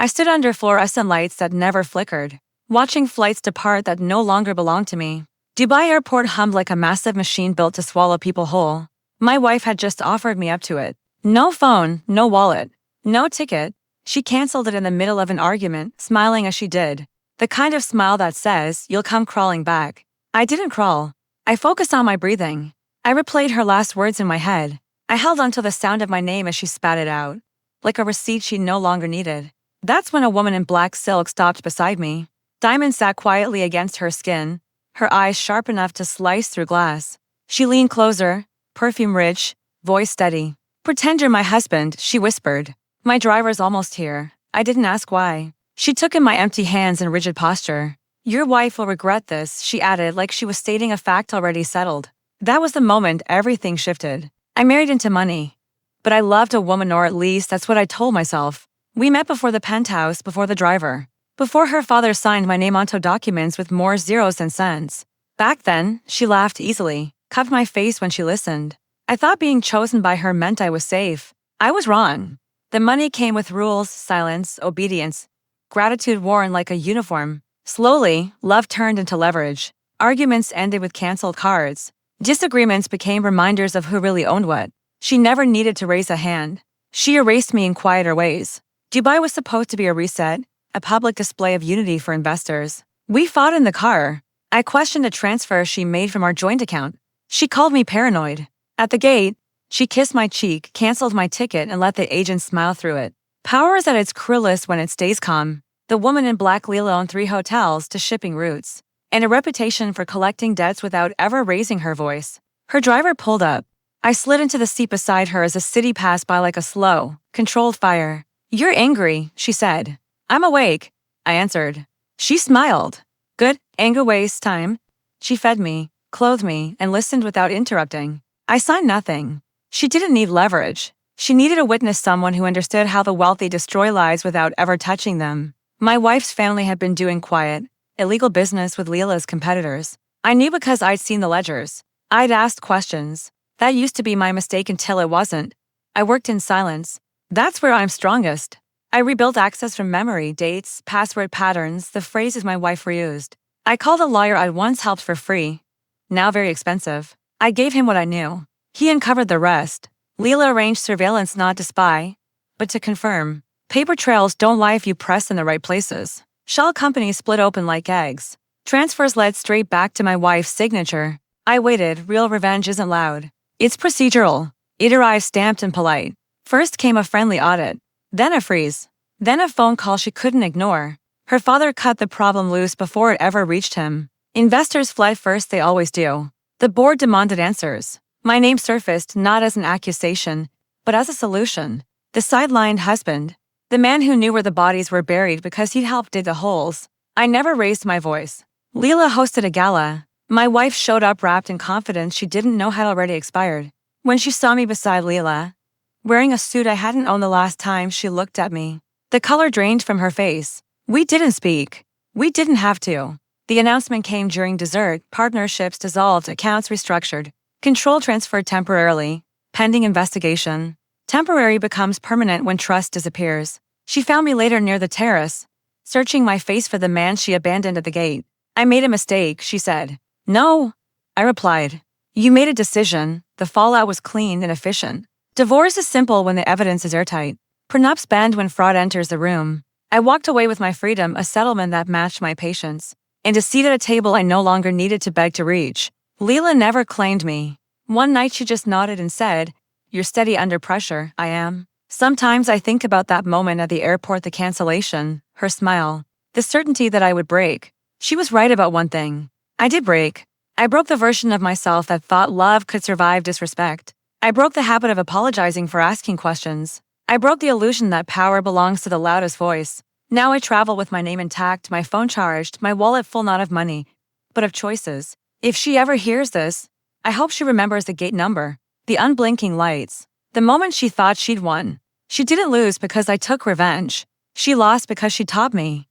I stood under fluorescent lights that never flickered, watching flights depart that no longer belonged to me. Dubai airport hummed like a massive machine built to swallow people whole. My wife had just offered me up to it. No phone, no wallet, no ticket. She canceled it in the middle of an argument, smiling as she did. The kind of smile that says, "You'll come crawling back." I didn't crawl. I focused on my breathing. I replayed her last words in my head. I held on to the sound of my name as she spat it out, like a receipt she no longer needed. That's when a woman in black silk stopped beside me. Diamond sat quietly against her skin, her eyes sharp enough to slice through glass. She leaned closer, perfume rich, voice steady. "Pretend you're my husband," she whispered. "My driver's almost here." I didn't ask why. She took in my empty hands in rigid posture. "Your wife will regret this," she added like she was stating a fact already settled. That was the moment everything shifted. I married into money. But I loved a woman, or at least that's what I told myself. We met before the penthouse, before the driver. Before her father signed my name onto documents with more zeros than cents. Back then, she laughed easily, cupped my face when she listened. I thought being chosen by her meant I was safe. I was wrong. The money came with rules, silence, obedience. Gratitude worn like a uniform. Slowly, love turned into leverage. Arguments ended with canceled cards. Disagreements became reminders of who really owned what. She never needed to raise a hand. She erased me in quieter ways. Dubai was supposed to be a reset, a public display of unity for investors. We fought in the car. I questioned a transfer she made from our joint account. She called me paranoid. At the gate, she kissed my cheek, canceled my ticket, and let the agent smile through it. Power is at its cruelest when it stays calm. The woman in black Leela owned 3 hotels to shipping routes, and a reputation for collecting debts without ever raising her voice. Her driver pulled up. I slid into the seat beside her as the city passed by like a slow, controlled fire. "You're angry," she said. "I'm awake," I answered. She smiled. "Good, anger wastes time." She fed me, clothed me, and listened without interrupting. I signed nothing. She didn't need leverage. She needed a witness, someone who understood how the wealthy destroy lives without ever touching them. My wife's family had been doing quiet, illegal business with Leila's competitors. I knew because I'd seen the ledgers. I'd asked questions. That used to be my mistake until it wasn't. I worked in silence. That's where I'm strongest. I rebuilt access from memory, dates, password patterns, the phrases my wife reused. I called a lawyer I'd once helped for free, now very expensive. I gave him what I knew. He uncovered the rest. Leila arranged surveillance not to spy, but to confirm. Paper trails don't lie if you press in the right places. Shell companies split open like eggs. Transfers led straight back to my wife's signature. I waited. Real revenge isn't loud. It's procedural. It arrived stamped and polite. First came a friendly audit, then a freeze, then a phone call she couldn't ignore. Her father cut the problem loose before it ever reached him. Investors fled first, they always do. The board demanded answers. My name surfaced not as an accusation, but as a solution. The sidelined husband. The man who knew where the bodies were buried because he'd helped dig the holes. I never raised my voice. Leila hosted a gala. My wife showed up wrapped in confidence she didn't know had already expired. When she saw me beside Leila, wearing a suit I hadn't owned the last time, she looked at me. The color drained from her face. We didn't speak. We didn't have to. The announcement came during dessert. Partnerships dissolved, accounts restructured. Control transferred temporarily, pending investigation. Temporary becomes permanent when trust disappears. She found me later near the terrace, searching my face for the man she abandoned at the gate. "I made a mistake," she said. "No," I replied. "You made a decision." The fallout was clean and efficient. Divorce is simple when the evidence is airtight. Prenups bend when fraud enters the room. I walked away with my freedom, a settlement that matched my patience, and a seat at a table I no longer needed to beg to reach. Leila never claimed me. One night she just nodded and said, "You're steady under pressure." I am. Sometimes I think about that moment at the airport, the cancellation, her smile, the certainty that I would break. She was right about one thing. I did break. I broke the version of myself that thought love could survive disrespect. I broke the habit of apologizing for asking questions. I broke the illusion that power belongs to the loudest voice. Now I travel with my name intact, my phone charged, my wallet full not of money, but of choices. If she ever hears this, I hope she remembers the gate number, the unblinking lights, the moment she thought she'd won. She didn't lose because I took revenge. She lost because she taught me.